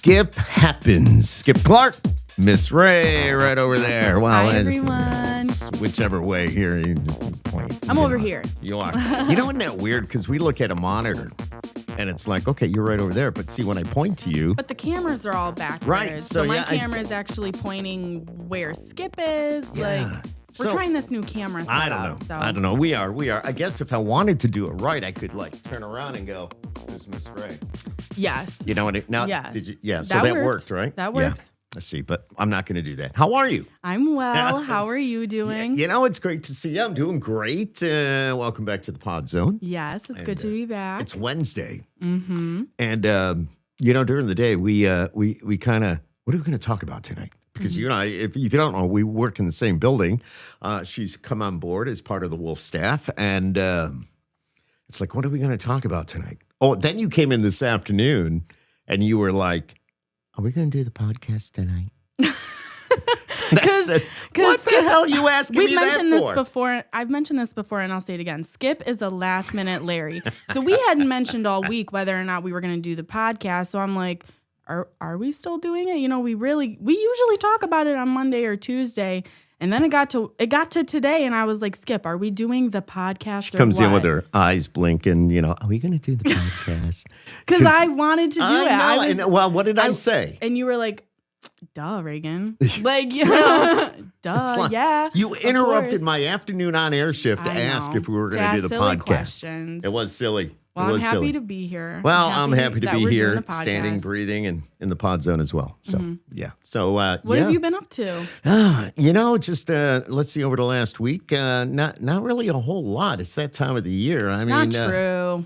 Skip happens. Skip Clark, Miss Ray, right over there. Wow, hi, everyone. Whichever way here you point. I'm over here. You are. You know, isn't that weird? Because we look at a monitor, and it's like, okay, you're right over there. But see, when I point to you, but the cameras are all backwards. Right. So my camera is actually pointing where Skip is. Yeah. We're trying this new camera setup. I don't know. We are. I guess if I wanted to do it right, I could turn around and go, there's Miss Ray. Yes. You know what? Yes. Did you? Yeah. So that worked, right? That worked. Yeah. Let's see, but I'm not going to do that. How are you? I'm well. How are you doing? You know, it's great to see you. I'm doing great. Welcome back to the Pod Zone. Yes, it's good to be back. It's Wednesday. Mm-hmm. And, during the day, we kind of, what are we going to talk about tonight? Because you and I, if you don't know, we work in the same building. She's come on board as part of the Wolf staff. And it's like, what are we going to talk about tonight? Oh, then you came in this afternoon and you were like, are we going to do the podcast tonight? Because what the hell are you asking me that for? We've mentioned this before. I've mentioned this before, and I'll say it again. Skip is a last-minute Larry. So we hadn't mentioned all week whether or not we were going to do the podcast. So I'm like, are we still doing it? You know, we usually talk about it on Monday or Tuesday. And then it got to today, and I was like, Skip, are we doing the podcast? She comes in with her eyes blinking, are we going to do the podcast? Because I wanted to do it. Well, what did I say? And you were like, duh, Reagan. Duh, yeah. You interrupted my afternoon on-air shift to ask if we were going to do the podcast. Questions. It was silly. Well, I'm happy to be here. Well, I'm happy to be here, standing, breathing, and in the Pod Zone as well. So, yeah. So, what have you been up to? Just let's see. Over the last week, not really a whole lot. It's that time of the year. I mean, not true.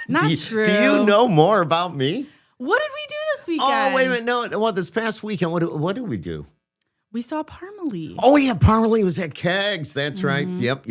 Not true. Do you know more about me? What did we do this weekend? Oh, wait a minute. No, well, this past weekend, what did we do? We saw Parmalee. Oh, yeah, Parmalee was at Kegs. That's right. Yep.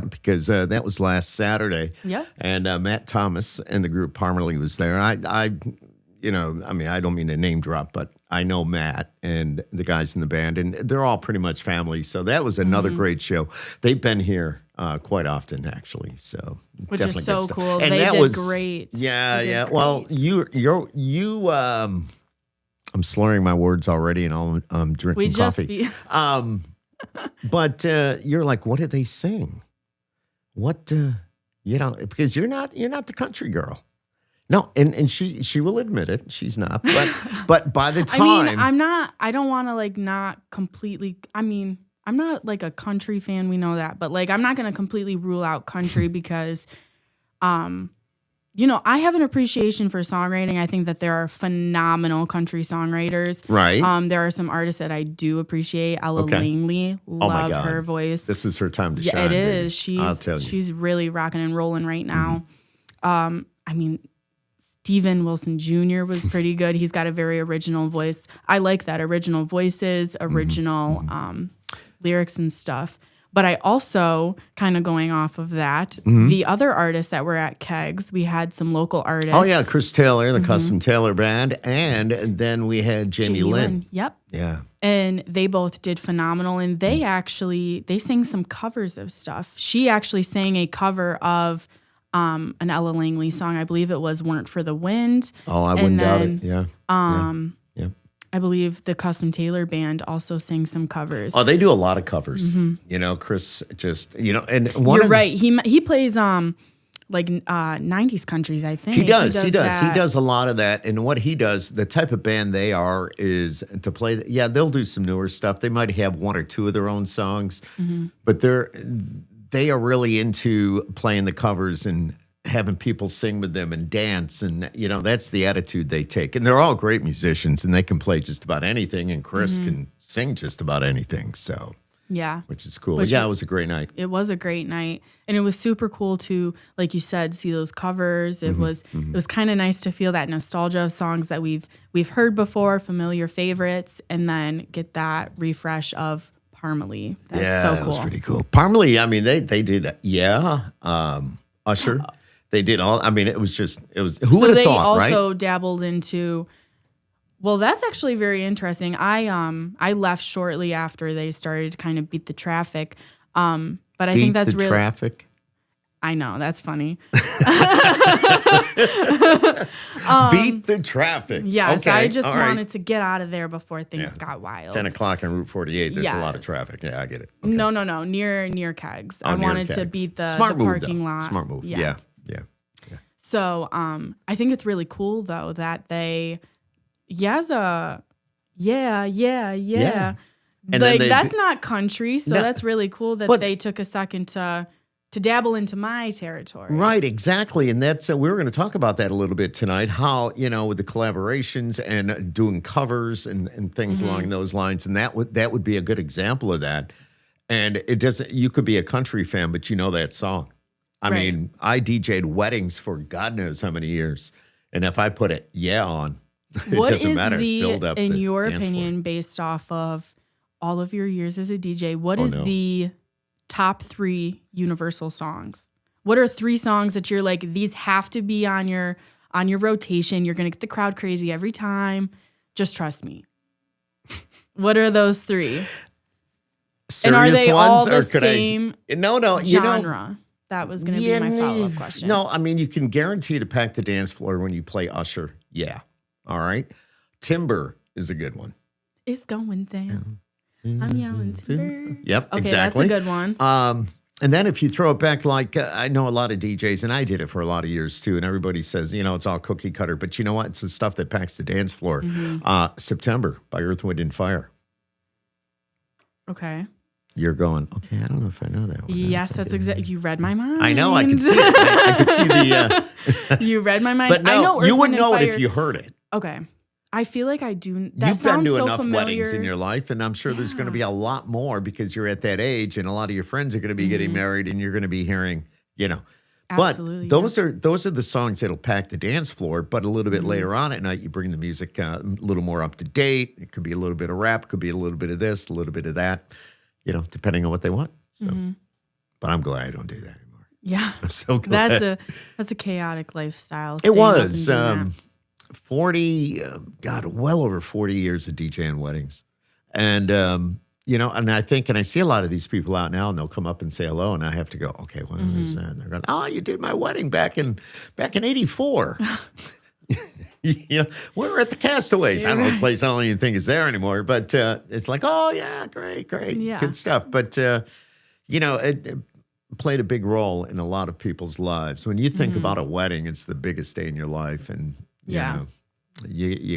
Because that was last Saturday. Yep. And Matt Thomas and the group Parmalee was there. I don't mean to name drop, but I know Matt and the guys in the band, and they're all pretty much family. So that was another great show. They've been here quite often, actually. So which is so cool. And they did great. Yeah. Well, you. I'm slurring my words already, and I'm drinking coffee. But you're like, what did they sing? What because you're not the country girl. No, and she will admit it, she's not. But by the time I'm not. I don't want to not completely. I mean, I'm not like a country fan. We know that, but I'm not going to completely rule out country because, I have an appreciation for songwriting. I think that there are phenomenal country songwriters. Right. There are some artists that I do appreciate. Ella Langley, love her voice. This is her time to shine. Yeah, it is. I'll tell you. She's really rocking and rolling right now. Steven Wilson Jr. was pretty good. He's got a very original voice. I like that. Original voices, original lyrics and stuff. But I also, kind of going off of that, the other artists that were at Kegs, we had some local artists. Oh, yeah, Chris Taylor, the Custom Taylor Band, and then we had Jamie Lynn. Yep. Yeah. And they both did phenomenal, and they sang some covers of stuff. She actually sang a cover of an Ella Langley song. I believe it was "Weren't for the Wind." Oh, I wouldn't doubt it. Yeah. I believe the Custom Taylor Band also sang some covers. Oh, they do a lot of covers. Chris just, and you're right. He plays 90s countries, I think. He does. He does a lot of that. And what he does, the type of band they are is to play. Yeah, they'll do some newer stuff. They might have one or two of their own songs, but they are really into playing the covers and having people sing with them and dance, and that's the attitude they take. And they're all great musicians, and they can play just about anything. And Chris can sing just about anything. So yeah, which is cool. It was a great night. It was a great night, and it was super cool to, like you said, see those covers. It was kind of nice to feel that nostalgia of songs that we've heard before, familiar favorites, and then get that refresh of Parmalee. That's so cool. That was pretty cool. Parmalee, I mean, they did, Usher. They did all. I mean, it was. Who would have thought, right? They also dabbled into. Well, that's actually very interesting. I left shortly after they started to kind of beat the traffic. But I think that's really traffic. I know, that's funny. Beat the traffic. Yes, okay. I just all right. wanted to get out of there before things got wild. 10 o'clock on Route 48, there's a lot of Yes. traffic. Yeah, I get it. Okay. No, near Kegs. Oh, I near wanted to Kegs. beat the Smart move, parking though. lot. Smart move. Yeah. So I think it's really cool though that they yeah. And like then that's not country, so No. that's really cool that they took a second to dabble into my territory. Right, exactly. And that's we were going to talk about that a little bit tonight, how, with the collaborations and doing covers and things along those lines. And that would be a good example of that. And it doesn't, you could be a country fan, but you know that song. I mean, I DJ'd weddings for God knows how many years. And if I put it on, it What doesn't is matter. the, Filled up in the your dance opinion, floor. based off of all of your years as a DJ, what Oh, is no. the top 3 Universal songs? What are 3 songs that you're like, these have to be on your rotation? You're gonna get the crowd crazy every time. Just trust me. What are those 3? Serious And are they ones, all the or could same No, genre? That was going to be my follow-up question. No, I mean, you can guarantee to pack the dance floor when you play Usher. Yeah. All right. Timber is a good one. It's going down. I'm yelling timber. Yep, Okay, exactly. that's a good one. And then if you throw it back, like I know a lot of DJs, and I did it for a lot of years too, and everybody says, it's all cookie cutter. But you know what? It's the stuff that packs the dance floor. September by Earth, Wind, and Fire. Okay. You're going, okay, I don't know if I know that one. Yes, that's exactly. You read my mind. I know, I can see it. I could see the... You read my mind. But no, I know you Earth, wouldn't Wind, know and it Fire. if you heard it. Okay. I feel like I do. That You've been sounds to so enough familiar. weddings in your life, and I'm sure there's going to be a lot more because you're at that age, and a lot of your friends are going to be getting married, and you're going to be hearing, Absolutely, But those are the songs that'll pack the dance floor. But a little bit later on at night, you bring the music a little more up to date. It could be a little bit of rap, could be a little bit of this, a little bit of that, depending on what they want. So, but I'm glad I don't do that anymore. Yeah. I'm so glad. That's a chaotic lifestyle. It staying up and was. doing that. 40, well over 40 years of DJing weddings. And, and I see a lot of these people out now, and they'll come up and say hello, and I have to go, okay, when was that? And they're going, oh, you did my wedding back in 84. We were at the Castaways. I don't know the place, I don't even think is there anymore, but it's like, oh, yeah, great, Yeah. good stuff. But, it played a big role in a lot of people's lives. When you think about a wedding, it's the biggest day in your life, and you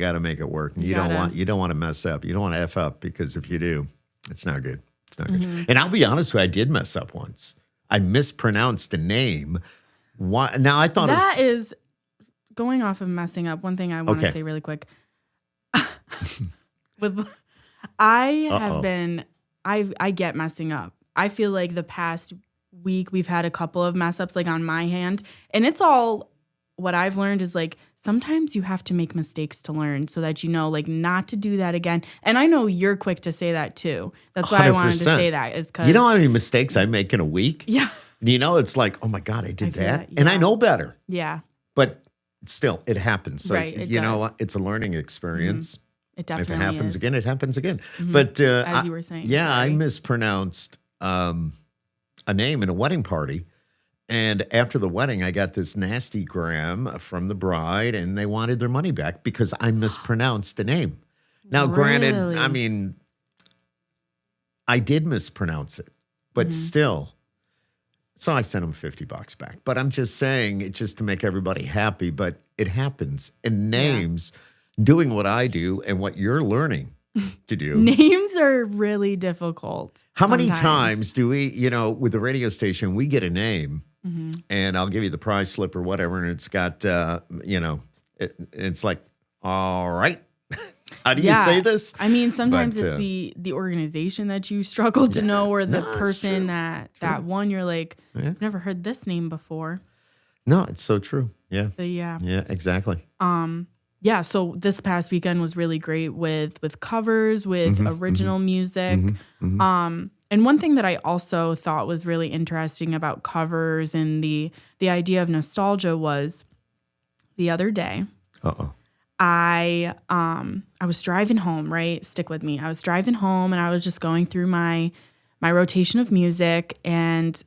got to make it work. And you don't want to mess up. You don't want to F up, because if you do, it's not good. It's not good. And I'll be honest with you, I did mess up once. I mispronounced a name. Now I thought that is going off of messing up. One thing I want to say really quick. I get messing up. I feel like the past week we've had a couple of mess ups like on my hand, and it's all what I've learned is like sometimes you have to make mistakes to learn so that like not to do that again. And I know you're quick to say that too. That's why 100%. I wanted to say that is because you know how many mistakes I make in a week? Yeah. It's like, oh my God, I did that. Yeah. And I know better. Yeah. But still, it happens. So, right, you know what? It's a learning experience. It definitely If it happens is. again, it happens again. But as you were saying. Yeah, sorry. I mispronounced a name in a wedding party. And after the wedding, I got this nasty gram from the bride, and they wanted their money back because I mispronounced the name. Now, granted, Really? I mean, I did mispronounce it, but still. So I sent them $50 back. But I'm just saying it just to make everybody happy, but it happens. And names, doing what I do and what you're learning to do. Names are really difficult. How many sometimes. times do we, with the radio station, we get a name, and I'll give you the prize slip or whatever, and it's got, it's like, all right. How do you say this? I mean, sometimes But, it's the organization that you struggle to know, or the it's person true. that one you're like, I've never heard this name before. No, it's so true. Yeah. So yeah. Yeah, exactly. Yeah, so this past weekend was really great with covers, with original music. And one thing that I also thought was really interesting about covers and the idea of nostalgia was the other day. I was driving home, right? Stick with me. I was driving home, and I was just going through my rotation of music, and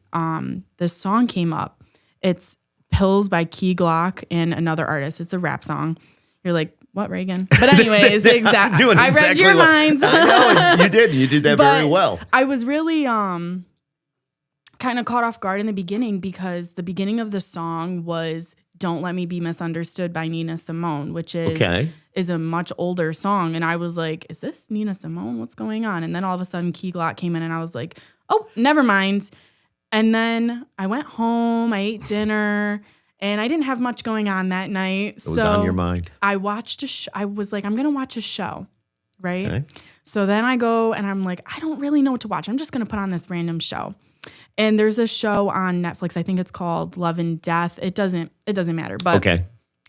this song came up. It's Pills by Key Glock and another artist. It's a rap song. You're like, what, Reagan? But anyways, exactly. I read your minds. I know, you did. You did that very well. I was really kind of caught off guard in the beginning because the beginning of the song was Don't Let Me Be Misunderstood by Nina Simone, which is a much older song. And I was like, is this Nina Simone? What's going on? And then all of a sudden Key Glock came in and I was like, oh, never mind. And then I went home, I ate dinner, and I didn't have much going on that night. It was on your mind. I watched I was like, I'm going to watch a show, right? Okay. So then I go and I'm like, I don't really know what to watch. I'm just going to put on this random show. And there's a show on Netflix. I think it's called Love and Death. It doesn't matter. But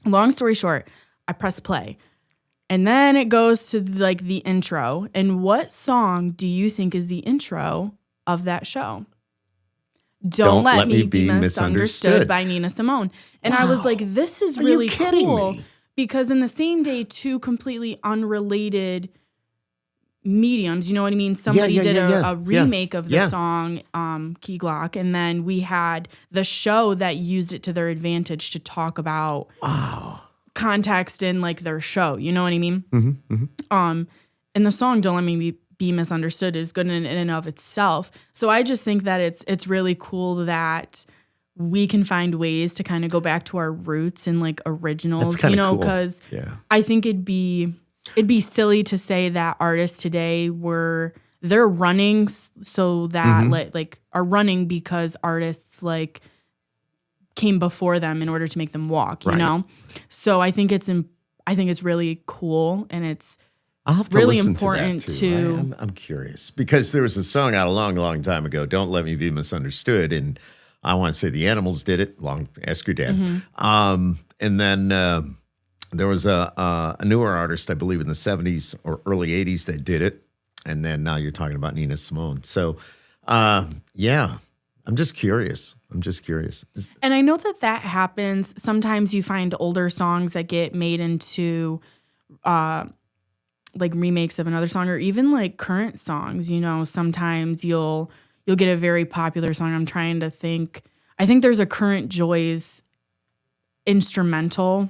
long story short, I press play. And then it goes to like the intro. And what song do you think is the intro of that show? Don't Let Me Be Misunderstood by Nina Simone. And I was like, this is really cool. Because in the same day, two completely unrelated mediums, you know what I mean? Somebody did a remake of the song, Key Glock, and then we had the show that used it to their advantage to talk about context in like their show, you know what I mean? Mm-hmm, mm-hmm. And the song Don't Let Me Be Misunderstood is good in and of itself. So I just think that it's really cool that we can find ways to kind of go back to our roots and like originals, you know, because I think it'd be silly to say that artists today they're running so that like are running because artists like came before them in order to make them walk, you know? So I think it's really cool and it's I'll have to really listen important to that too. I'm curious because there was a song out a long, long time ago, Don't Let Me Be Misunderstood. And I want to say the Animals did it. Ask your dad. Mm-hmm. And then there was a newer artist, I believe in the 70s or early 80s that did it. And then now you're talking about Nina Simone. So, I'm just curious. And I know that happens. Sometimes you find older songs that get made into like remakes of another song or even like current songs, you know, sometimes you'll get a very popular song. I'm trying to think. I think there's a Current Joys instrumental.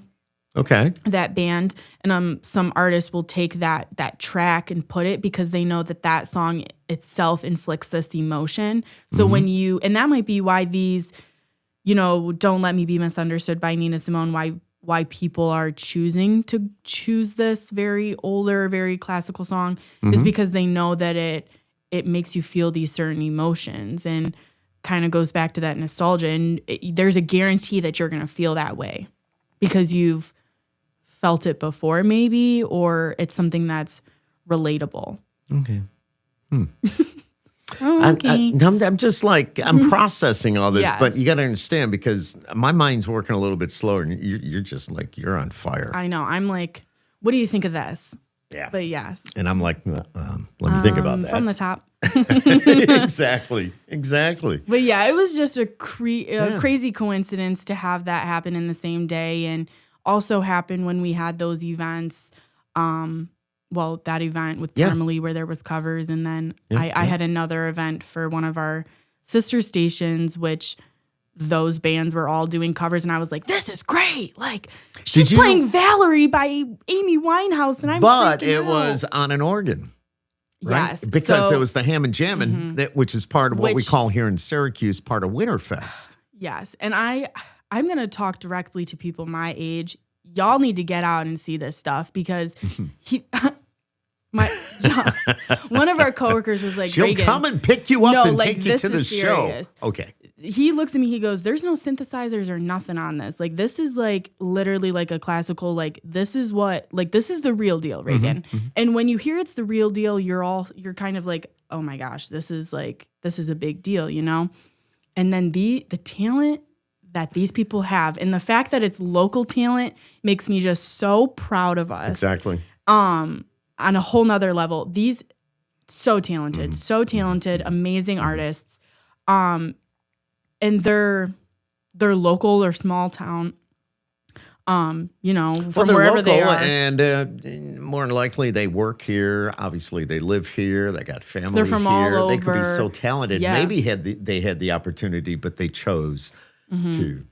Okay. That band and some artists will take that track and put it because they know that song itself inflicts this emotion. So when and that might be why these, you know, Don't Let Me Be Misunderstood by Nina Simone, why people are choosing to choose this very older, very classical song is because they know that it makes you feel these certain emotions and kind of goes back to that nostalgia. And there's a guarantee that you're going to feel that way because you've felt it before maybe, or it's something that's relatable. Okay. Okay. I'm just like, I'm processing all this, but you got to understand because my mind's working a little bit slower and you're just like, you're on fire. I know. I'm like, what do you think of this? Yeah. But yes. And I'm like, let me think about that. From the top. Exactly. But yeah, it was just a crazy coincidence to have that happen in the same day and also happen when we had those events. That event with Parmalee where there was covers. And then I had another event for one of our sister stations, which those bands were all doing covers. And I was like, this is great. Like, she's playing Valerie by Amy Winehouse. And But it was on an organ. Right? Yes. Because it was the Hammond Jammin', which is part of what we call here in Syracuse, part of Winterfest. Yes. And I'm going to talk directly to people my age. Y'all need to get out and see this stuff because one of our coworkers was like, she'll Reagan, come and pick you up and take you to the show. Okay. He looks at me, he goes, there's no synthesizers or nothing on this. Like, this is like literally like a classical, like this is the real deal, Reagan. And when you hear it's the real deal, you're kind of like, oh my gosh, this is a big deal, you know? And then the talent that these people have and the fact that it's local talent makes me just so proud of us. Exactly. On a whole nother level. These so talented, amazing artists. And they're local or small town. You know, from wherever they are. And more than likely they work here. Obviously they live here. They got family They're from here. all over. They could be so talented. Yeah. Maybe they had the opportunity, but they chose to,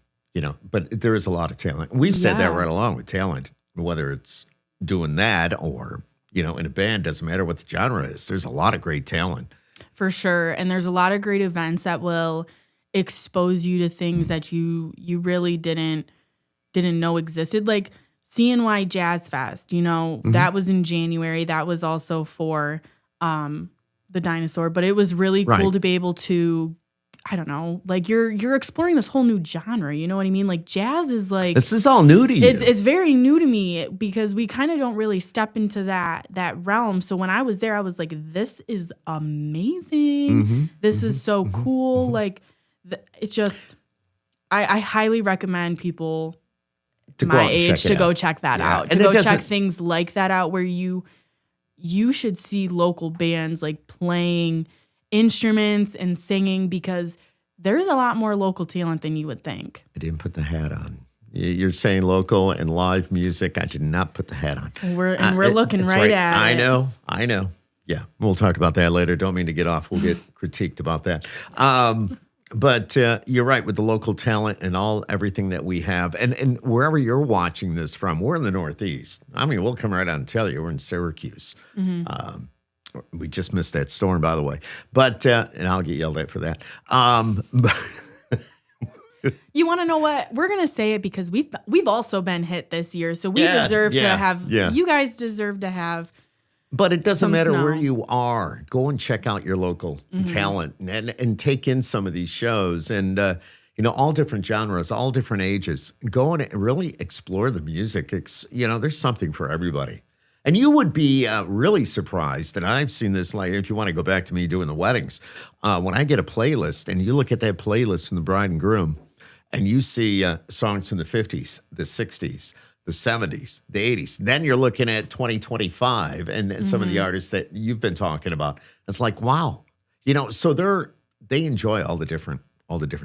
but there is a lot of talent. We've said that Yeah. right along with talent, whether it's doing that or, in a band, doesn't matter what the genre is. There's a lot of great talent. For sure. And there's a lot of great events that will expose you to things that you really didn't know existed. Like CNY Jazz Fest, that was in January. That was also for the dinosaur, but it was really cool to be able to, I don't know, like you're exploring this whole new genre. You know what I mean? Like jazz is like, this is all new to you. It's very new to me because we kind of don't really step into that realm. So when I was there, I was like, this is amazing. This is so cool. Like it's just, I highly recommend people my age to go check that out, to go check things like that out where you should see local bands like playing instruments and singing because there's a lot more local talent than you would think. I didn't put the hat on. You're saying local and live music. I did not put the hat on. We're looking right at it. I know. Yeah, we'll talk about that later. Don't mean to get off. We'll get critiqued about that. But you're right with the local talent and everything that we have. And wherever you're watching this from, we're in the Northeast. I mean, we'll come right out and tell you we're in Syracuse. We just missed that storm, by the way. But and I'll get yelled at for that. You want to know what? We're going to say it because we've also been hit this year. So we deserve to have, you guys deserve to have. But it doesn't matter where you are. Go and check out your local talent and take in some of these shows and, all different genres, all different ages. Go and really explore the music. There's something for everybody. And you would be really surprised, and I've seen this, like if you want to go back to me doing the weddings, when I get a playlist and you look at that playlist from the bride and groom and you see songs from the 50s, the 60s, the 70s, the 80s, then you're looking at 2025 and some of the artists that you've been talking about. It's like, wow. So they enjoy all the different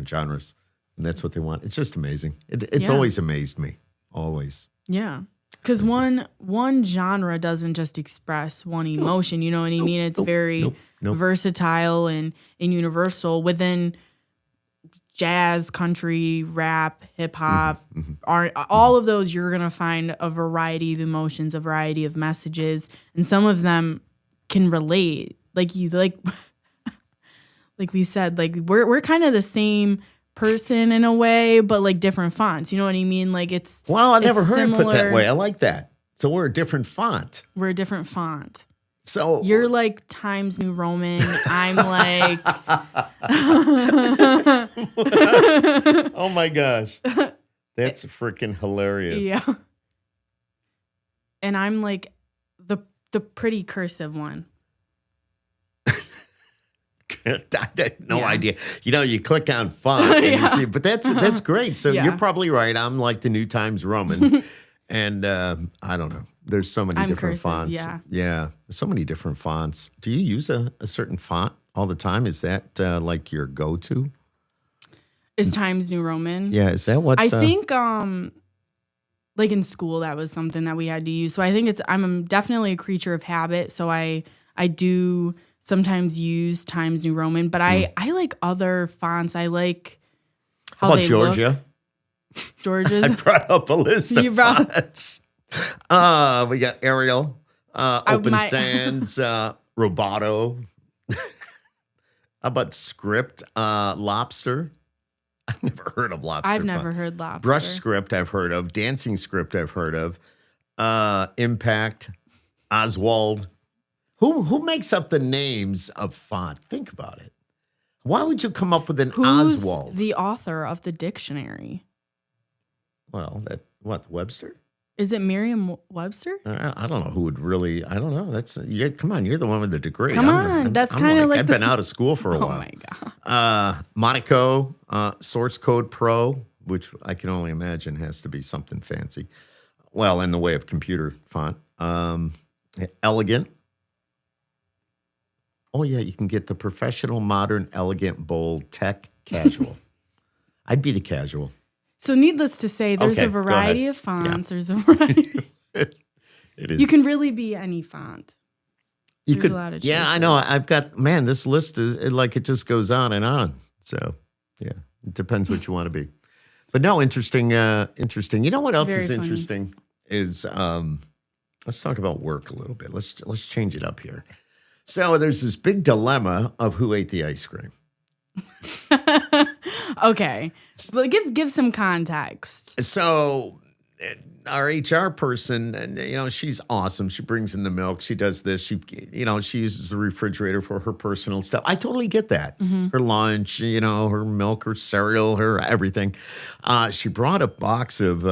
genres, and that's what they want. It's just amazing. It's always amazed me, always. Yeah. Because one genre doesn't just express one emotion, you know what I mean? It's very versatile and universal within jazz, country, rap, hip hop, all of those. You're gonna find a variety of emotions, a variety of messages, and some of them can relate. Like we said, like we're kind of the same person in a way, but like different fonts. You know what I mean? Like it's I never heard it put that way. I like that. So we're a different font. We're a different font. So you're like Times New Roman. I'm like oh my gosh. That's freaking hilarious. Yeah. And I'm like the pretty cursive one. I had no idea. You click on font and you see, but that's great. So you're probably right. I'm like the New Times Roman. And I don't know. There's so many different cursive, fonts. Yeah. So many different fonts. Do you use a certain font all the time? Is that like your go-to? Is Times New Roman? Yeah. Is that what? I think like in school, that was something that we had to use. So I think I'm definitely a creature of habit. So I do sometimes use Times New Roman, but I like other fonts. I like how about they Georgia? Look. Georgia's. I brought up a list of fonts. We got Arial, Open Sans, Roboto. How about Script, Lobster? I've never heard of Lobster. I've never heard Lobster. Brush Script I've heard of. Dancing Script I've heard of. Impact, Oswald. Who makes up the names of font? Think about it. Why would you come up with an Who's Oswald? The author of the dictionary? Well, Webster? Is it Merriam-Webster? I don't know who would really. I don't know. Come on, you're the one with the degree. Come on, that's kind of like I've been out of school for a while. Oh my god. Monaco, Source Code Pro, which I can only imagine has to be something fancy. Well, in the way of computer font. Elegant. Oh, yeah, you can get the professional, modern, elegant, bold, tech, casual. I'd be the casual. So needless to say, there's a variety of fonts. Yeah. There's a variety. It is. You can really be any font. There's a lot of choices. Yeah, I know. I've got, this list is like it just goes on and on. So, yeah, it depends what you want to be. But no, interesting. Interesting. You know what else Very is funny. interesting is let's talk about work a little bit. Let's change it up here. So there's this big dilemma of who ate the ice cream. Okay, but give some context. So our HR person, and she's awesome. She brings in the milk. She does this. She uses the refrigerator for her personal stuff. I totally get that. Her lunch, her milk, her cereal, her everything. She brought a box of.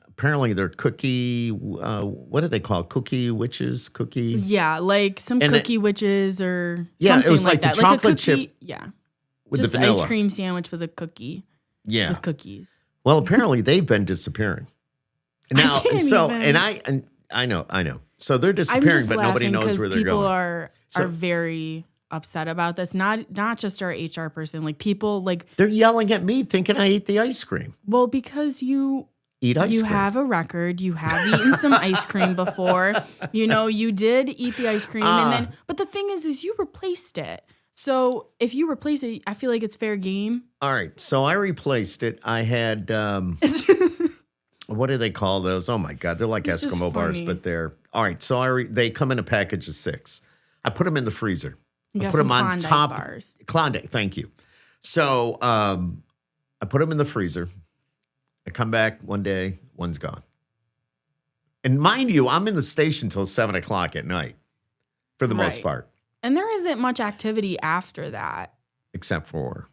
Apparently, they're cookie. What do they call it? Cookie witches? Cookie. Yeah, like some cookie witches or Yeah, something it was like the that. chocolate like a cookie, chip. Yeah, With just the vanilla ice cream sandwich with a cookie. Yeah, with cookies. Well, apparently they've been disappearing. Now, and I know. So they're I'm disappearing, just but nobody laughing knows 'cause where they're people going. are very upset about this. Not just our HR person, like people like They're yelling at me, thinking I ate the ice cream. well because you Eat ice you cream. have a record. You have eaten some ice cream before. You did eat the ice cream, and then. But the thing is you replaced it. So if you replace it, I feel like it's fair game. All right, so I replaced it. I had what do they call those? Oh my God, they're like It's just Eskimo bars, funny. but they're all right. So they come in a package of 6. I put them in the freezer. You I got put some them on Klondike top. bars. Klondike, thank you. So I put them in the freezer. I come back one day, one's gone. And mind you, I'm in the station till 7 o'clock at night, for the most Right. part, And there isn't much activity after that. except for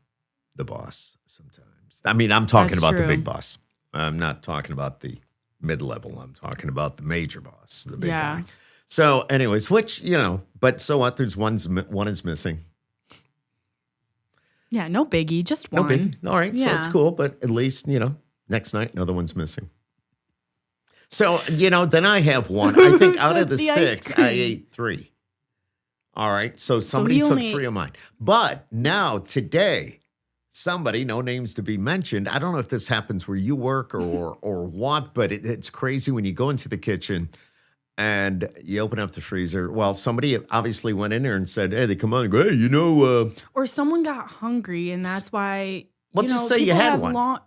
the boss. Sometimes, I mean, I'm talking That's about the true. big boss. I'm not talking about the mid-level. I'm talking about the major boss, the big Yeah. guy. So, anyways, but so what? There's one is missing. Yeah, no biggie, just No one. big. All right, so it's Yeah. cool, but at least, next night, another one's missing. So, then I have one. I think out of the The ice 6, I cream. ate 3. All right, so somebody he took only 3 of mine. But now, today, somebody, no names to be mentioned, I don't know if this happens where you work or what, but it's crazy when you go into the kitchen and you open up the freezer. Well, somebody obviously went in there and said, hey, they come on and go, hey, Or someone got hungry, and that's why. Well, just say you people had have one.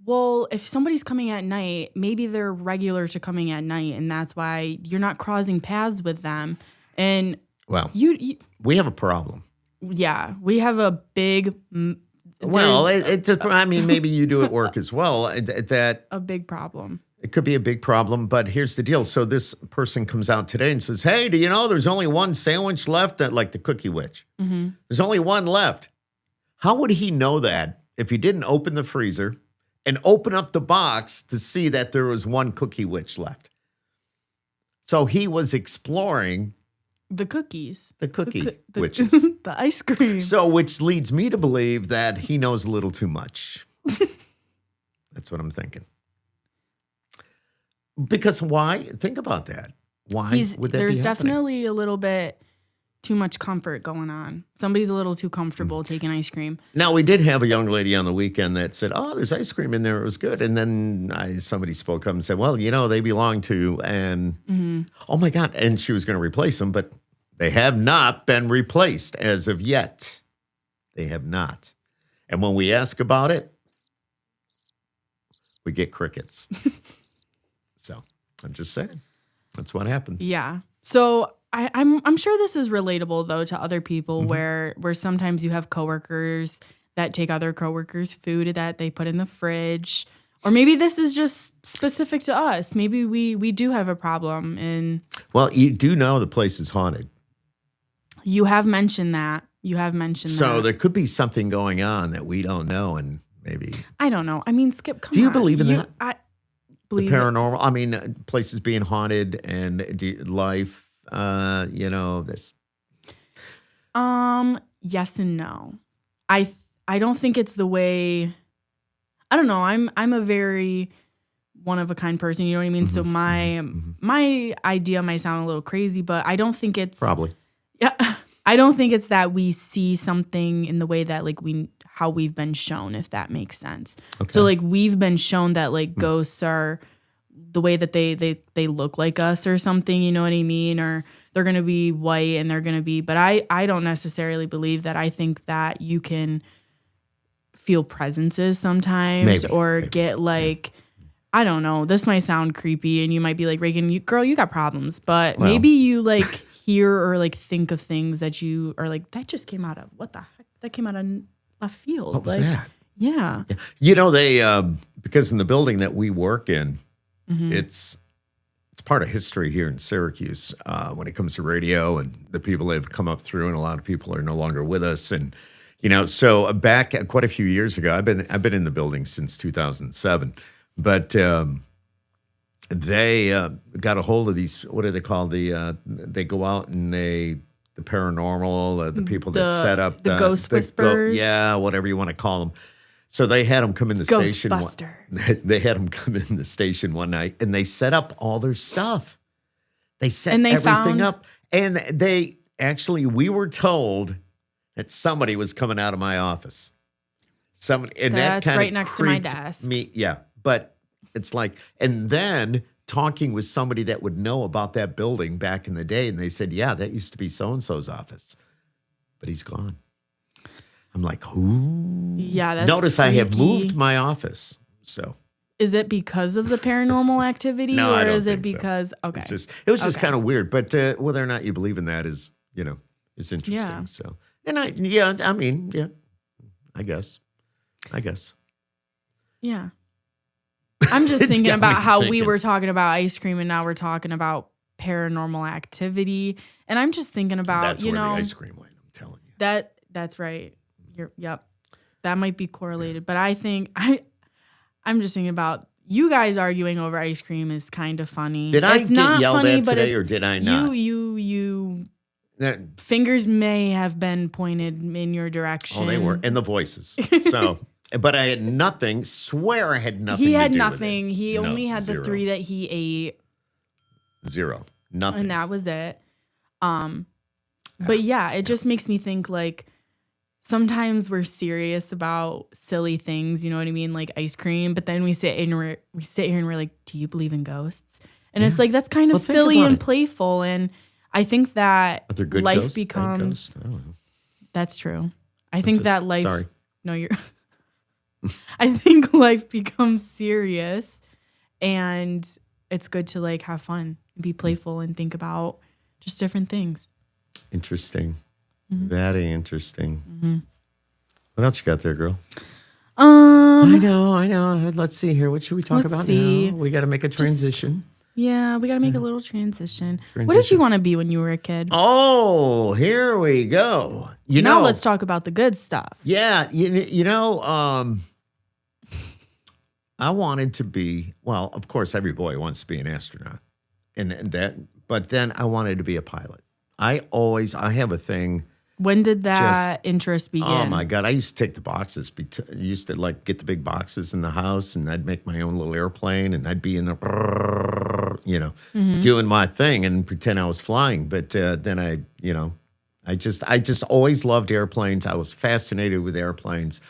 Well, if somebody's coming at night, maybe they're regular to coming at night, and that's why you're not crossing paths with them. And well, you we have a problem. yeah, we have a big. Well, there's it's I mean, maybe you do at work as well. That a big problem. it could be a big problem, but here's the deal. So this person comes out today and says, hey, do you know there's only one sandwich left? Like the Cookie Witch. Mm-hmm. There's only one left. How would he know that if he didn't open the freezer and open up the box to see that there was one Cookie Witch left? So he was exploring The cookies. the cookie The witches. the ice cream. So, which leads me to believe that he knows a little too much. That's what I'm thinking. Because why? Think about that. Why would that There's be happening? definitely a little bit too much comfort going on. Somebody's a little too comfortable Mm. taking ice cream. Now, we did have a young lady on the weekend that said, oh, there's ice cream in there. It was good. And then somebody spoke up and said, well, they belong to, and oh my God. And she was going to replace them, but they have not been replaced as of yet. They have not. And when we ask about it, we get crickets. So I'm just saying, that's what happens. Yeah. So I'm sure this is relatable though to other people Mm-hmm. where sometimes you have coworkers that take other coworkers' food that they put in the fridge. Or maybe this is just specific to us. Maybe we do have a problem, and Well, you do know the place is haunted. you have mentioned that. You have mentioned that. So there could be something going on that we don't know, and maybe I don't know. I mean, Skip, come on. Do you believe in that? I the believe it. paranormal. I mean, places being haunted and life. This. Yes and no. I don't think it's the way. I don't know. I'm a very one of a kind person. You know what I mean? So my idea might sound a little crazy, but I don't think it's Probably. Yeah, I don't think it's that we see something in the way that how we've been shown, if that makes sense. Okay. So we've been shown that ghosts are the way that they look like us or something, you know what I mean? Or they're going to be white and they're going to be, but I don't necessarily believe that. I think that you can feel presences sometimes, Maybe. get like, I don't know, this might sound creepy and you might be like, Reagan, girl, you got problems, but maybe you like hear or like think of things that you are like, that just came out of, what the heck? That came out of left field. What was like, that? Yeah. You know, they, because in the building that we work in, it's part of history here in Syracuse when it comes to radio and the people that have come up through, and a lot of people are no longer with us. And, you know, so back quite a few years ago, I've been in the building since 2007. But they got a hold of these. What do they call they go out and the paranormal, the people that set up the ghost whisperers. Whatever you want to call them. So they had them come in the station. They had them come in the station one night, and they set up all their stuff. They set everything up, and we were told that somebody was coming out of my office. Somebody, and that's that right next to my desk. But it's like, and then talking with somebody that would know about that building back in the day, and they said, yeah, that used to be so-and-so's office, but he's gone. I'm like, who? Yeah, that's Notice freaky. I have moved my office, so. Is it because of the paranormal activity, No, I or don't is it think so. because, okay. It was just kind of weird, but whether or not you believe in that is, is interesting, Yeah. so. And I guess. Yeah. I'm just It's thinking got me about how we thinking. were talking about ice cream and now we're talking about paranormal activity. And I'm just thinking about, That's where the ice cream went, I'm telling you. That's right. Yep. That might be correlated. But I think I'm just thinking about you guys arguing over ice cream is kind of funny. Did I it's get not yelled funny, at but today or did I not? You fingers may have been pointed in your direction. Oh, they were. And the voices. So, but I had nothing. Swear I had nothing. He had to do nothing. With it. He only had zero. the 3 that he ate. Zero. Nothing. And that was it. But yeah, it just makes me think like sometimes we're serious about silly things, you know what I mean? Like ice cream, but then we sit here and we're like, do you believe in ghosts? And it's like, that's kind of silly and playful. And I think that life ghosts? becomes, I don't know. that's true. I think that life, sorry. No, I think life becomes serious and it's good to like have fun, be playful and think about just different things. Interesting. Very interesting. What else you got there, girl? I know. Let's see here. What should we talk about now? We got to make a transition. Yeah, we got to make a little transition. What did you want to be when you were a kid? Oh, here we go. Now let's talk about the good stuff. Yeah, I wanted to be, well, of course, every boy wants to be an astronaut. But then I wanted to be a pilot. I have a thing. When did that interest begin? Oh my God. I used to take the boxes. I used to like get the big boxes in the house and I'd make my own little airplane and I'd be in the, doing my thing and pretend I was flying. But then I just always loved airplanes. I was fascinated with airplanes.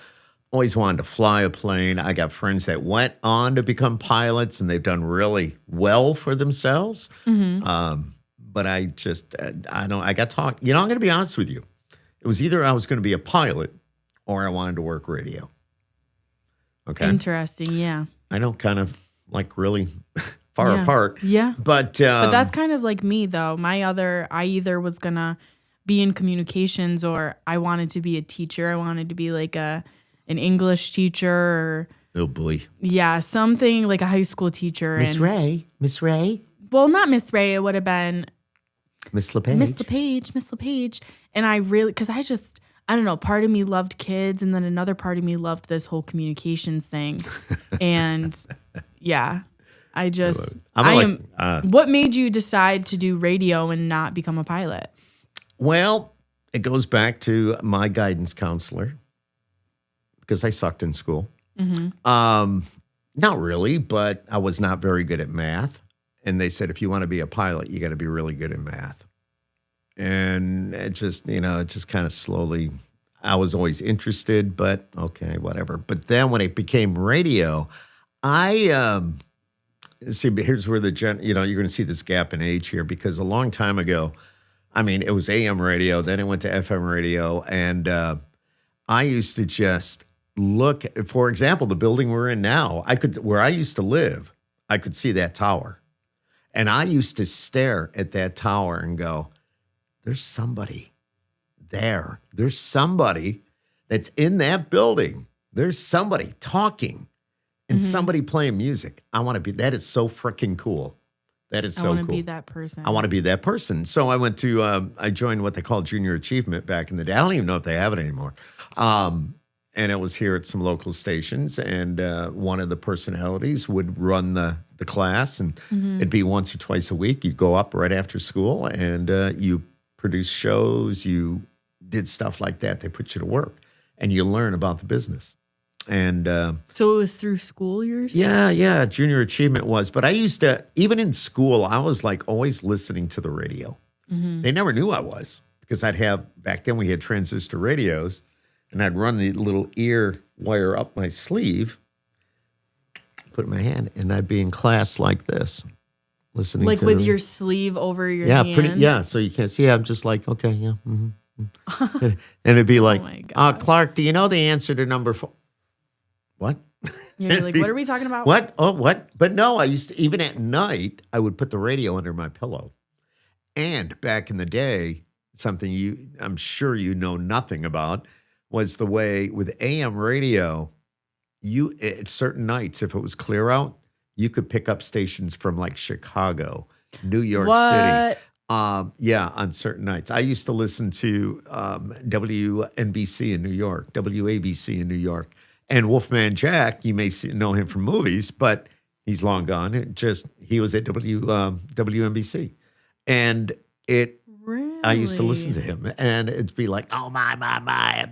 Always wanted to fly a plane. I got friends that went on to become pilots and they've done really well for themselves. But I got talk. I'm going to be honest with you. It was either I was going to be a pilot or I wanted to work radio. Okay. Interesting. Yeah. I know, kind of like really far apart. Yeah. But that's kind of like me though. I either was going to be in communications or I wanted to be a teacher. I wanted to be like an English teacher or. Oh boy. Yeah. Something like a high school teacher. Miss Ray. Well, not Miss Ray. It would have been Miss LePage. And I really, because I don't know, part of me loved kids and then another part of me loved this whole communications thing. And yeah, what made you decide to do radio and not become a pilot? Well, it goes back to my guidance counselor because I sucked in school. Not really, but I was not very good at math. And they said, if you want to be a pilot, you got to be really good in math. And it just kind of slowly, I was always interested, but okay, whatever. But then when it became radio, see, here's where you're going to see this gap in age here, because a long time ago, it was AM radio, then it went to FM radio. And I used to just look, for example, the building we're in now, where I used to live, I could see that tower. And I used to stare at that tower and go, there's somebody there. There's somebody that's in that building. There's somebody talking and somebody playing music. I want to be, that is so freaking cool. That is so cool. I want to be that person. I want to be that person. So I went to, I joined what they call Junior Achievement back in the day. I don't even know if they have it anymore. And it was here at some local stations. And one of the personalities would run the class. And it'd be once or twice a week. You'd go up right after school and you produce shows. You did stuff like that. They put you to work. And you learn about the business. And so it was through school years? Yeah. Junior Achievement was. But I used to, even in school, I was like always listening to the radio. They never knew I was because back then we had transistor radios and I'd run the little ear wire up my sleeve, put it in my hand, and I'd be in class like this, listening like to with your sleeve over your hand? So you can't see. I'm just like, okay, yeah. And it'd be like, Clark, do you know the answer to number 4? What? You're like, what are we talking about? What? Oh, what? But no, I used to, even at night, I would put the radio under my pillow. And back in the day, something I'm sure you know nothing about was the way with AM radio, at certain nights, if it was clear out, you could pick up stations from like Chicago, New York City. On certain nights. I used to listen to WNBC in New York, WABC in New York. And Wolfman Jack, you may know him from movies, but he's long gone. He was at WNBC. And really? I used to listen to him. And it'd be like, oh, my,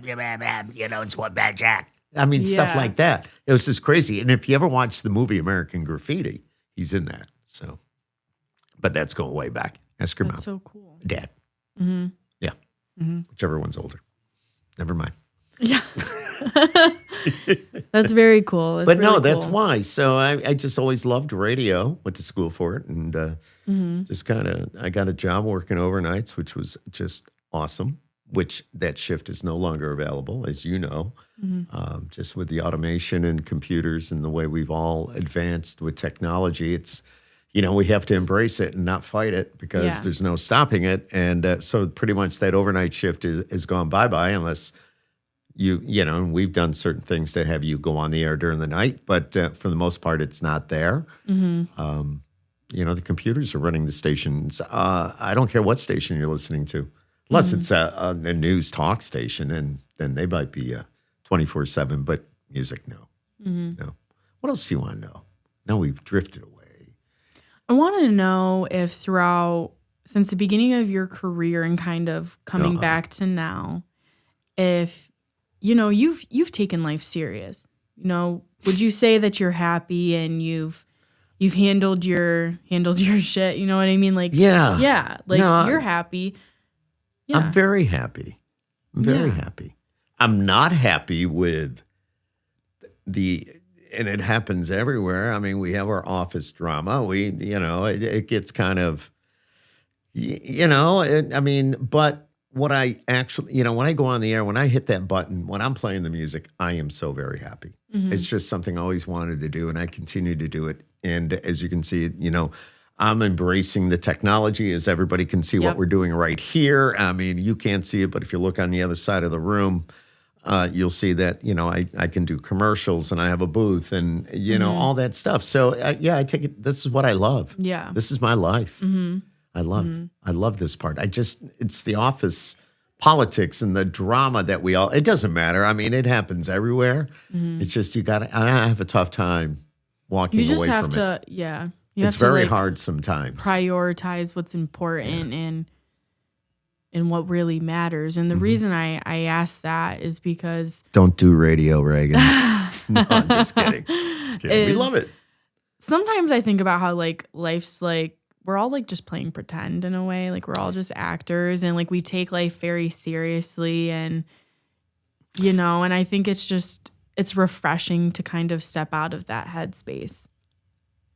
it's Wolfman Jack. I mean, stuff like that. It was just crazy. And if you ever watch the movie American Graffiti, he's in that. So, but that's going way back. Ask your mom. That's so cool. Dad. Mm-hmm. Yeah. Mm-hmm. Whichever one's older. Never mind. Yeah. That's very cool. But really that's why. So I just always loved radio, went to school for it, and just I got a job working overnights, which was just awesome, which that shift is no longer available, as you know, just with the automation and computers and the way we've all advanced with technology. It's, we have to embrace it and not fight it because there's no stopping it. And so pretty much that overnight shift is gone bye-bye unless we've done certain things to have you go on the air during the night, but for the most part, it's not there. The computers are running the stations. I don't care what station you're listening to, unless it's a news talk station, and then they might be 24/7, but music, no. No. What else do you want to know? Now we've drifted away. I want to know if since the beginning of your career and kind of coming back to now, if you've taken life serious. Would you say that you're happy and you've handled your shit? You know what I mean? Like, yeah. Like, you're happy. Yeah. I'm very happy. I'm very happy. I'm not happy with and it happens everywhere. I mean, we have our office drama. It gets kind of, but what I actually, when I go on the air, when I hit that button, when I'm playing the music, I am so very happy. It's just something I always wanted to do, and I continue to do it. And as you can see, I'm embracing the technology, as everybody can see what we're doing right here. I mean, you can't see it, but if you look on the other side of the room, you'll see that, I can do commercials and I have a booth and, all that stuff. So, I take it. This is what I love. Yeah. This is my life. I love this part. It's the office politics and the drama that it doesn't matter. I mean, it happens everywhere. It's just, I have a tough time walking away from it. You just have to, it's very hard sometimes. Prioritize what's important and what really matters. And the reason I ask that is because... Don't do radio, Reagan. No, I'm just kidding. We love it. Sometimes I think about how life's we're all just playing pretend in a way. Like we're all just actors and we take life very seriously and, and I think it's refreshing to kind of step out of that headspace.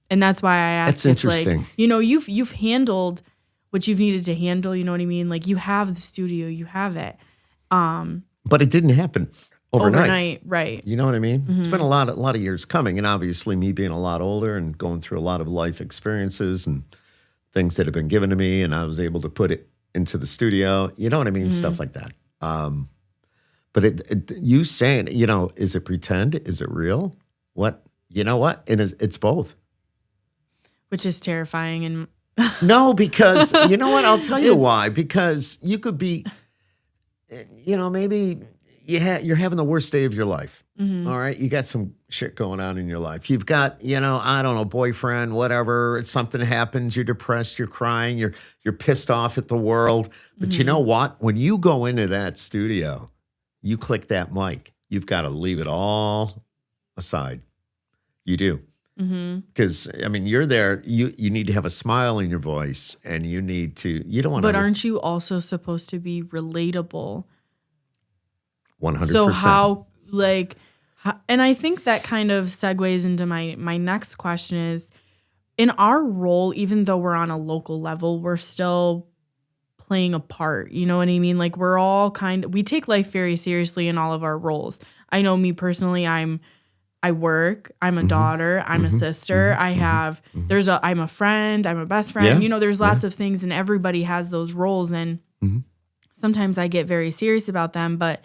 And that's why I asked. That's interesting. You've handled what you've needed to handle. You know what I mean? You have the studio, you have it. But it didn't happen. overnight. Right. You know what I mean? It's been a lot of years coming, and obviously me being a lot older and going through a lot of life experiences and things that have been given to me, and I was able to put it into the studio. You know what I mean? Stuff like that. But you saying, is it pretend? Is it real? What? You know what? And it's both. Which is terrifying. And no, because you know what? I'll tell you why. Because you could be, maybe you're having the worst day of your life. All right. You got some shit going on in your life. You've got, I don't know, boyfriend, whatever. Something happens. You're depressed. You're crying. You're pissed off at the world. But you know what? When you go into that studio, you click that mic. You've got to leave it all aside. You do. Because, you're there. You need to have a smile in your voice, and you need to, you don't want to. But aren't you also supposed to be relatable? 100%. So and I think that kind of segues into my next question is, in our role, even though we're on a local level, we're still playing a part. You know what I mean? Like, we're all we take life very seriously in all of our roles. I know me personally, I work, I'm a daughter, I'm a sister, I'm a friend, I'm a best friend. Yeah. There's lots of things, and everybody has those roles, and sometimes I get very serious about them, but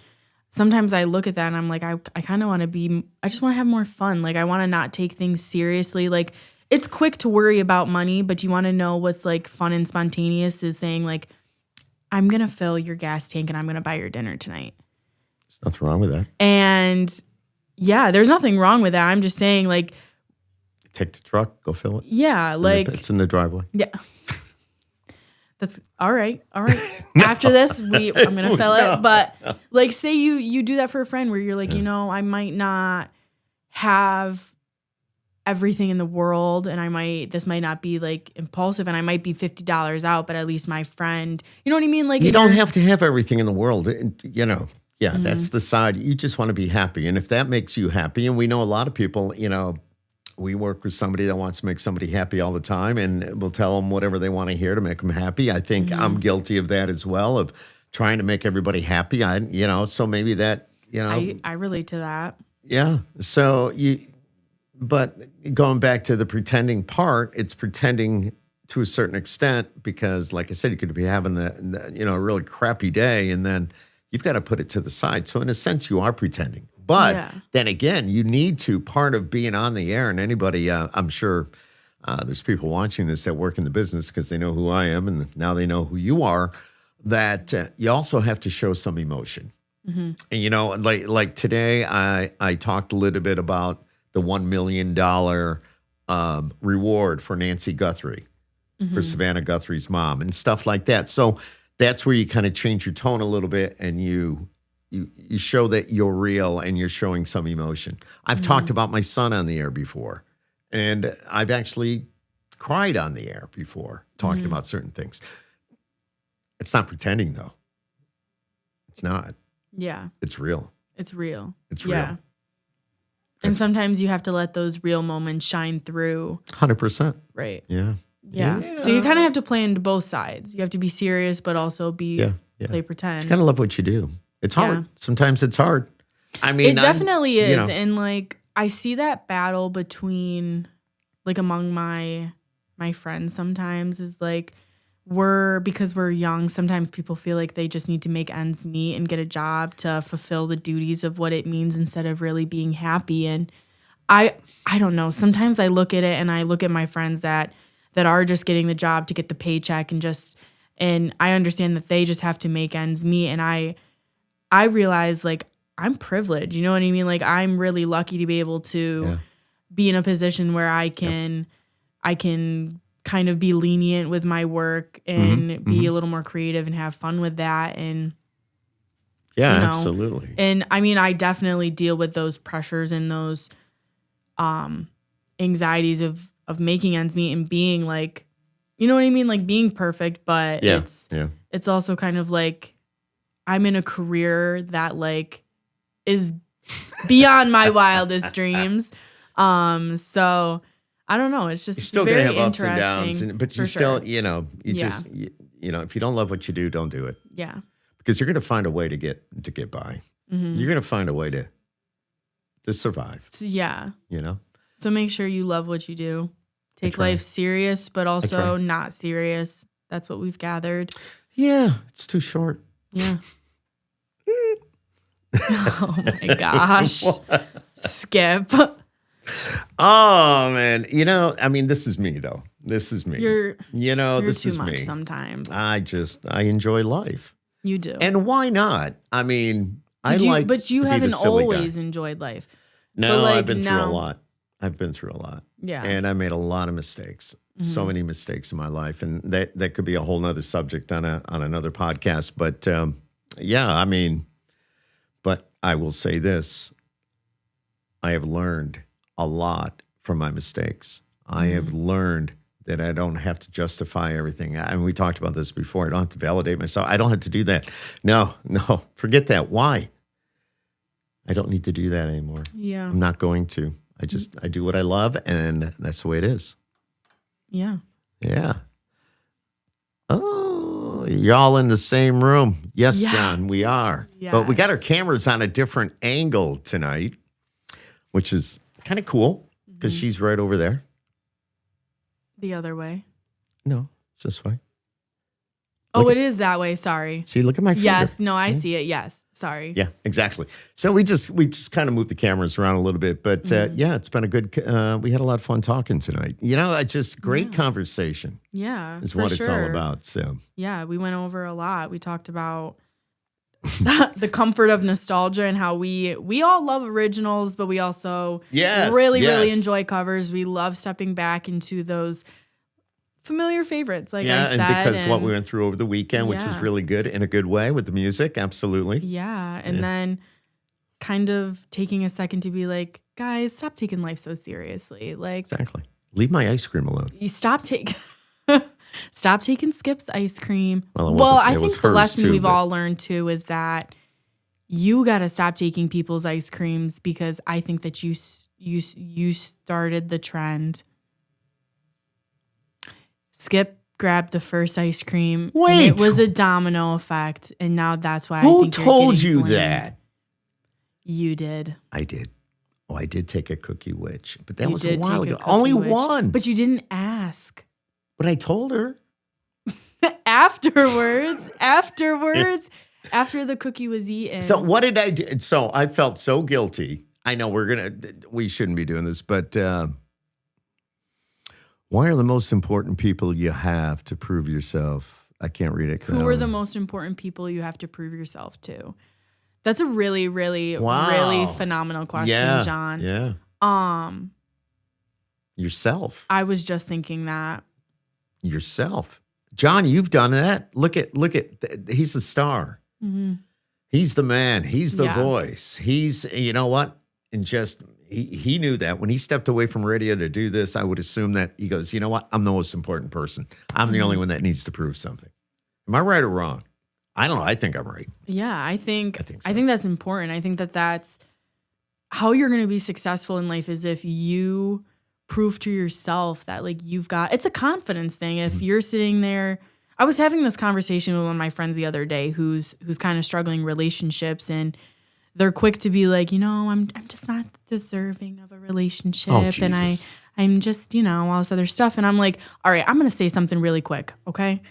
sometimes I look at that and I'm like, I kind of want to I just want to have more fun. Like, I want to not take things seriously. Like, it's quick to worry about money, but you want to know what's like fun and spontaneous is saying like, I'm going to fill your gas tank and I'm going to buy your dinner tonight. There's nothing wrong with that. And yeah, there's nothing wrong with that. I'm just saying, like, take the truck, go fill it. Yeah, it's in the driveway. Yeah. That's all right. All right. After this, I'm going to fill it. But like, say you do that for a friend where you're like, I might not have everything in the world, and this might not be like impulsive, and I might be $50 out, but at least my friend, you know what I mean? Like, you don't have to have everything in the world, Yeah, that's the side. You just want to be happy. And if that makes you happy, and we know a lot of people, we work with somebody that wants to make somebody happy all the time, and we'll tell them whatever they want to hear to make them happy. I think I'm guilty of that as well, of trying to make everybody happy. So maybe that, I relate to that. Yeah. So but going back to the pretending part, it's pretending to a certain extent, because like I said, you could be having a really crappy day, and then you've got to put it to the side. So in a sense, you are pretending. But then again, you need to, part of being on the air, and anybody, I'm sure there's people watching this that work in the business because they know who I am, and now they know who you are, that you also have to show some emotion. And, like today, I talked a little bit about the $1 million reward for Nancy Guthrie, for Savannah Guthrie's mom, and stuff like that. So that's where you kind of change your tone a little bit, and you show that you're real and you're showing some emotion. I've talked about my son on the air before, and I've actually cried on the air before talking about certain things. It's not pretending, though. It's not. Yeah. It's real. It's real. It's real. Yeah. And sometimes you have to let those real moments shine through. 100%. Right. Yeah. Yeah. So you kind of have to play into both sides. You have to be serious, but also play pretend. You kind of love what you do. It's hard. Yeah. Sometimes it's hard. It definitely is. And like, I see that battle between, like, among my friends sometimes is like, because we're young, sometimes people feel like they just need to make ends meet and get a job to fulfill the duties of what it means instead of really being happy. And I don't know. Sometimes I look at it and I look at my friends that are just getting the job to get the paycheck, and I understand that they just have to make ends meet. And I realize, like, I'm privileged. You know what I mean? Like, I'm really lucky to be able to be in a position where I can kind of be lenient with my work and be a little more creative and have fun with that. And absolutely. And I definitely deal with those pressures and those anxieties of making ends meet and being like, you know what I mean? Like, being perfect, but it's also kind of like, I'm in a career that, like, is beyond my wildest dreams. So I don't know. It's just you're still very gonna have ups and interesting, downs, but you still, just if you don't love what you do, don't do it. Yeah. Because you're gonna find a way to get by. You're going to find a way to survive. Yeah. You know? So make sure you love what you do. Take life serious, but also not serious. That's what we've gathered. Yeah, it's too short. Yeah. Oh my gosh. Skip. Oh man. You know, I mean, this is me though. This is me. You're this too is much me. sometimes. I enjoy life. You do. And why not? I mean, But you haven't always enjoyed life. No, like, I've been through a lot. I've been through a lot. Yeah. And I made a lot of mistakes. So many mistakes in my life. And that could be a whole nother subject on another podcast. But yeah, I mean, but I will say this. I have learned a lot from my mistakes. I have learned that I don't have to justify everything. I mean, we talked about this before. I don't have to validate myself. I don't have to do that. No, forget that. Why? I don't need to do that anymore. Yeah. I'm not going to. I do what I love, and that's the way it is. Yeah. Yeah. Oh, y'all in the same room. Yes, John, we are. Yes. But we got our cameras on a different angle tonight, which is kind of cool because she's right over there. The other way. No, it's this way. It is that way. Sorry. See, look at my finger. Yes. No, I see it. Yes. Sorry. Yeah, exactly. So we just kind of moved the cameras around a little bit, but yeah, it's been a good. We had a lot of fun talking tonight. You know, just great conversation. Yeah, is what it's all about. So yeah, we went over a lot. We talked about the comfort of nostalgia and how we all love originals, but we also really enjoy covers. We love stepping back into those familiar favorites, like I said. And because what we went through over the weekend, which was really good in a good way with the music, absolutely. Yeah, and then kind of taking a second to be like, guys, stop taking life so seriously. Like exactly, leave my ice cream alone. You stop taking Skip's ice cream. Well, I think the lesson we've all learned too is that you got to stop taking people's ice creams because I think that you started the trend. Skip grabbed the first ice cream. Wait. And it was a domino effect. And now that's why I think Who told you that? You did. I did. Oh, I did take a Cookie Witch. But that was a while ago. Only one. But you didn't ask. But I told her. Afterwards, after the cookie was eaten. So what did I do? So I felt so guilty. I know we shouldn't be doing this, but why are the most important people you have to prove yourself? I can't read it. Who are the most important people you have to prove yourself to? That's a really, really, really phenomenal question, John. Yeah. Yourself. I was just thinking that. Yourself. John, you've done that. Look at, he's a star. Mm-hmm. He's the man. He's the voice. He's, you know what? And just, he knew that when he stepped away from radio to do this, I would assume that he goes, you know what? I'm the most important person. I'm the only one that needs to prove something. Am I right or wrong? I don't know. I think I'm right. Yeah, I think so. I think that's important. I think that that's how you're going to be successful in life is if you prove to yourself that like you've got, it's a confidence thing. If you're sitting there, I was having this conversation with one of my friends the other day who's kind of struggling relationships, and they're quick to be like, you know, I'm just not deserving of a relationship. And I'm just, you know, all this other stuff. And I'm like, all right, I'm going to say something really quick. Okay.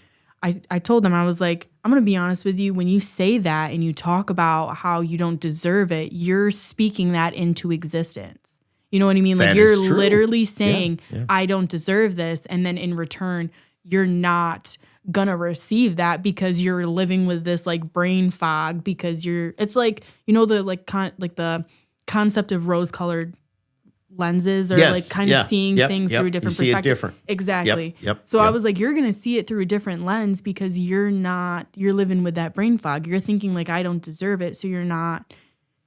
I told them, I was like, I'm going to be honest with you. When you say that and you talk about how you don't deserve it, you're speaking that into existence. You know what I mean? Like you're literally saying, I don't deserve this. And then in return, you're not gonna receive that because you're living with this like brain fog because it's like, you know, the the concept of rose colored lenses or like kind of seeing things through a different perspective. Different. Exactly. So I was like, you're gonna see it through a different lens because you're living with that brain fog. You're thinking like, I don't deserve it. So you're not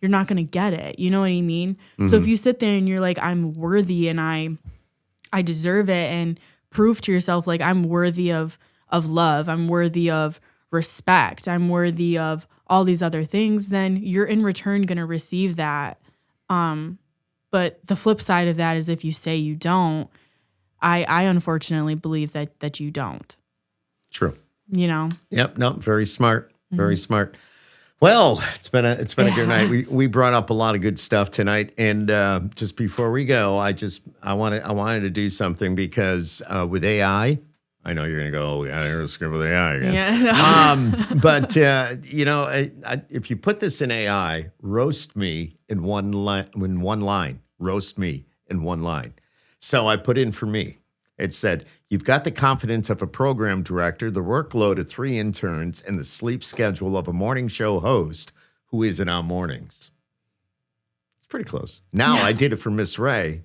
going to get it. You know what I mean? Mm-hmm. So if you sit there and you're like, I'm worthy and I deserve it, and prove to yourself, like, I'm worthy of love, I'm worthy of respect, I'm worthy of all these other things, then you're in return going to receive that. But the flip side of that is if you say you don't, I unfortunately believe that you don't. True. You know? Yep. No, very smart. Very smart. Well, it's been a good night. Yes. We brought up a lot of good stuff tonight, and just before we go, I wanted to do something because with AI, I know you're gonna go, oh, yeah, you're script with AI again. Yeah. But if you put this in AI, roast me in one line, roast me in one line. So I put in for me. It said, you've got the confidence of a program director, the workload of 3 interns, and the sleep schedule of a morning show host who isn't on mornings. It's pretty close. Now I did it for Miss Ray.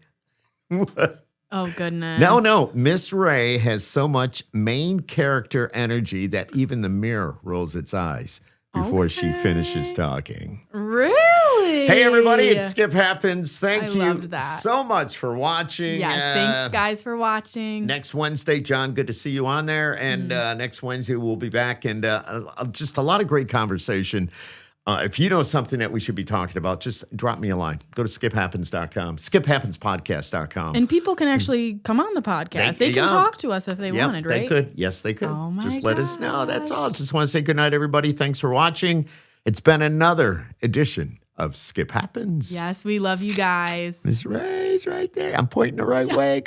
Oh, goodness. No. Miss Ray has so much main character energy that even the mirror rolls its eyes before she finishes talking. Really? Hey, everybody, it's Skip Happens. Thank you loved that. so much for watching. Yes, thanks, guys, for watching. Next Wednesday, John, good to see you on there. And next Wednesday, we'll be back. And just a lot of great conversation. If you know something that we should be talking about, just drop me a line. Go to skiphappens.com, skiphappenspodcast.com. And people can actually come on the podcast. They can talk to us if they wanted, right? They could. Yes, they could. Oh my just let us know. That's all. Just want to say good night, everybody. Thanks for watching. It's been another edition of Skip Happens. Yes, we love you guys. Miss Ray's right there. I'm pointing the right way.